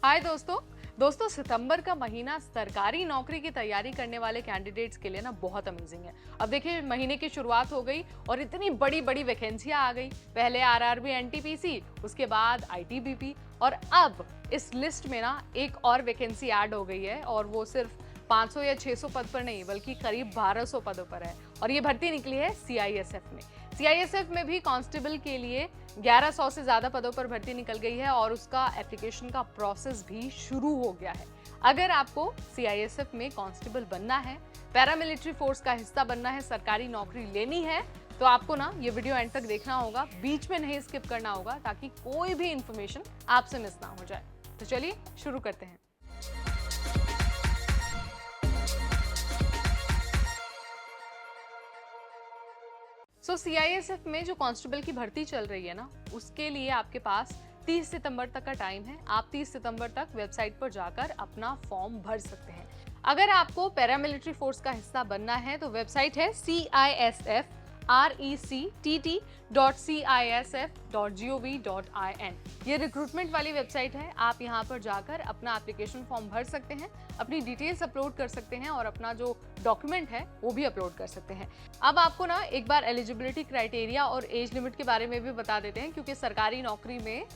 हाय दोस्तों सितंबर का महीना सरकारी नौकरी की तैयारी करने वाले कैंडिडेट्स के लिए ना बहुत अमेजिंग है। अब देखिए महीने की शुरुआत हो गई और इतनी बड़ी बड़ी वैकेंसियां आ गई। पहले आरआरबी एनटीपीसी, उसके बाद आईटीबीपी और अब इस लिस्ट में ना एक और वैकेंसी ऐड हो गई है और वो सिर्फ 500 या 600 पद पर नहीं बल्कि करीब 1200 पदों पर है और ये भर्ती निकली है सीआईएसएफ में। सीआईएसएफ में भी कांस्टेबल के लिए 1100 से ज्यादा पदों पर भर्ती निकल गई है और उसका एप्लीकेशन का प्रोसेस भी शुरू हो गया है। अगर आपको सीआईएसएफ में कांस्टेबल बनना है, पैरामिलिट्री फोर्स का हिस्सा बनना है, सरकारी नौकरी लेनी है तो आपको ना ये वीडियो एंड तक देखना होगा, बीच में नहीं स्किप करना होगा ताकि कोई भी इंफॉर्मेशन आपसे मिस ना हो जाए। तो चलिए शुरू करते हैं। सीआईएसएफ में जो कांस्टेबल की भर्ती चल रही है ना, उसके लिए आपके पास 30 सितंबर तक का टाइम है। आप 30 सितंबर तक वेबसाइट पर जाकर अपना फॉर्म भर सकते हैं। अगर आपको पैरामिलिट्री फोर्स का हिस्सा बनना है तो वेबसाइट है CISFRECTT.CISF.gov.in। ये रिक्रूटमेंट वाली वेबसाइट है। आप यहाँ पर जाकर अपना एप्लीकेशन फॉर्म भर सकते हैं, अपनी डिटेल्स अपलोड कर सकते हैं और अपना जो डॉक्यूमेंट है वो भी अपलोड कर सकते हैं। अब आपको ना एक बार एलिजिबिलिटी क्राइटेरिया और एज लिमिट के बारे में भी बता देते हैं, क्योंकि सरकारी नौकरी में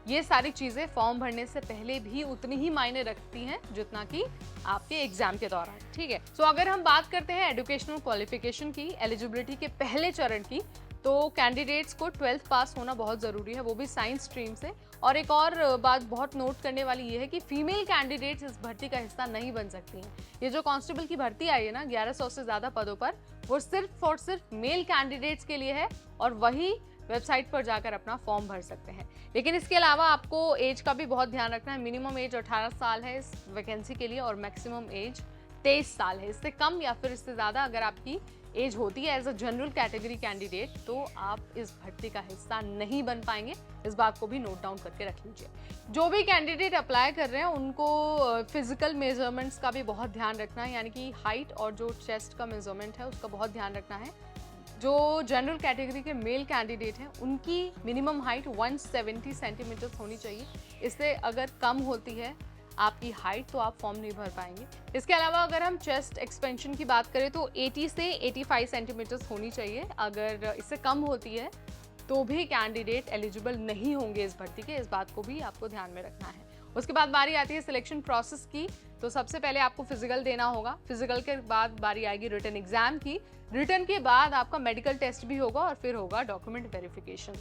ये सारी चीजें फॉर्म भरने से पहले भी उतनी ही मायने रखती हैं जितना कि आपके एग्जाम के दौरान। ठीक है, अगर हम बात करते हैं एजुकेशनल क्वालिफिकेशन की, एलिजिबिलिटी के पहले चरण की, तो कैंडिडेट्स को 12th पास होना बहुत ज़रूरी है, वो भी साइंस स्ट्रीम से। और एक और बात बहुत नोट करने वाली ये है कि फीमेल कैंडिडेट्स इस भर्ती का हिस्सा नहीं बन सकती हैं। ये जो कांस्टेबल की भर्ती आई है ना 1100 से ज़्यादा पदों पर, वो सिर्फ और सिर्फ मेल कैंडिडेट्स के लिए है और वही वेबसाइट पर जाकर अपना फॉर्म भर सकते हैं। लेकिन इसके अलावा आपको एज का भी बहुत ध्यान रखना है। मिनिमम एज 18 साल है इस वैकेंसी के लिए और मैक्सिमम एज 23 साल है। इससे कम या फिर इससे ज़्यादा अगर आपकी एज होती है as a general category candidate तो आप इस भर्ती का हिस्सा नहीं बन पाएंगे। इस बात को भी नोट डाउन करके रख लीजिए। जो भी कैंडिडेट अप्लाई कर रहे हैं उनको फिजिकल मेजरमेंट्स का भी बहुत ध्यान रखना है, यानी कि हाइट और जो चेस्ट का मेजरमेंट है उसका बहुत ध्यान रखना है। जो जनरल कैटेगरी के मेल कैंडिडेट हैं उनकी मिनिमम हाइट 170 सेंटीमीटर होनी चाहिए। इससे अगर कम होती है आपकी हाइट तो आप फॉर्म नहीं भर पाएंगे। इसके अलावा अगर हम चेस्ट एक्सपेंशन की बात करें तो 80 से 85 सेंटीमीटर होनी चाहिए। अगर इससे कम होती है तो भी कैंडिडेट एलिजिबल नहीं होंगे इस भर्ती के। इस बात को भी आपको ध्यान में रखना है। उसके बाद बारी आती है सिलेक्शन प्रोसेस की। तो सबसे पहले आपको फिजिकल देना होगा। फिजिकल के बाद बारी आएगी रिटन एग्जाम की। रिटन के बाद आपका मेडिकल टेस्ट भी होगा और फिर होगा डॉक्यूमेंट वेरिफिकेशन।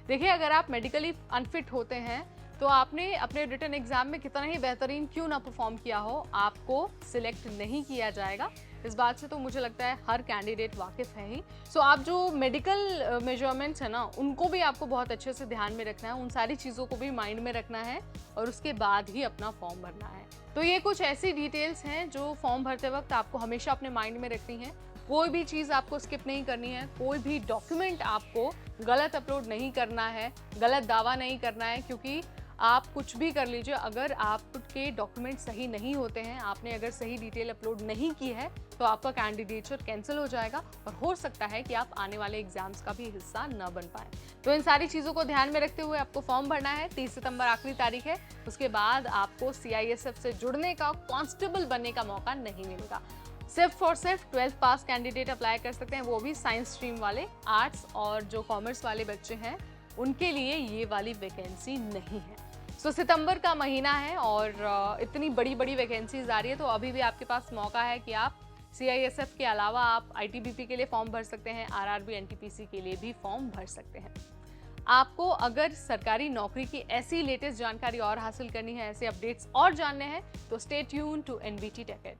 देखिए अगर आप मेडिकली अनफिट होते हैं तो आपने अपने रिटन एग्जाम में कितना ही बेहतरीन क्यों ना परफॉर्म किया हो, आपको सिलेक्ट नहीं किया जाएगा। इस बात से तो मुझे लगता है हर कैंडिडेट वाकिफ है ही। आप जो मेडिकल मेजरमेंट्स है ना उनको भी आपको बहुत अच्छे से ध्यान में रखना है, उन सारी चीज़ों को भी माइंड में रखना है और उसके बाद ही अपना फॉर्म भरना है। तो ये कुछ ऐसी डिटेल्स हैं जो फॉर्म भरते वक्त आपको हमेशा अपने माइंड में रखनी है। कोई भी चीज़ आपको स्किप नहीं करनी है, कोई भी डॉक्यूमेंट आपको गलत अपलोड नहीं करना है, गलत दावा नहीं करना है, क्योंकि आप कुछ भी कर लीजिए अगर आपके डॉक्यूमेंट सही नहीं होते हैं, आपने अगर सही डिटेल अपलोड नहीं की है तो आपका कैंडिडेचर कैंसिल हो जाएगा और हो सकता है कि आप आने वाले एग्जाम्स का भी हिस्सा न बन पाए। तो इन सारी चीज़ों को ध्यान में रखते हुए आपको फॉर्म भरना है। 30 सितंबर आखिरी तारीख है। उसके बाद आपको सीआईएसएफ से जुड़ने का, कांस्टेबल बनने का मौका नहीं मिलेगा। सिर्फ और सिर्फ 12th पास कैंडिडेट अप्लाई कर सकते हैं, वो भी साइंस स्ट्रीम वाले। आर्ट्स और जो कॉमर्स वाले बच्चे हैं उनके लिए ये वाली वैकेंसी नहीं है। सितंबर का महीना है और इतनी बड़ी बड़ी वैकेंसीज आ रही है तो अभी भी आपके पास मौका है कि आप सीआईएसएफ के अलावा आप आईटीबीपी के लिए फॉर्म भर सकते हैं, आरआरबी एनटीपीसी के लिए भी फॉर्म भर सकते हैं। आपको अगर सरकारी नौकरी की ऐसी लेटेस्ट जानकारी और हासिल करनी है, ऐसे अपडेट्स और जानने हैं तो stay tune to NBT tech add.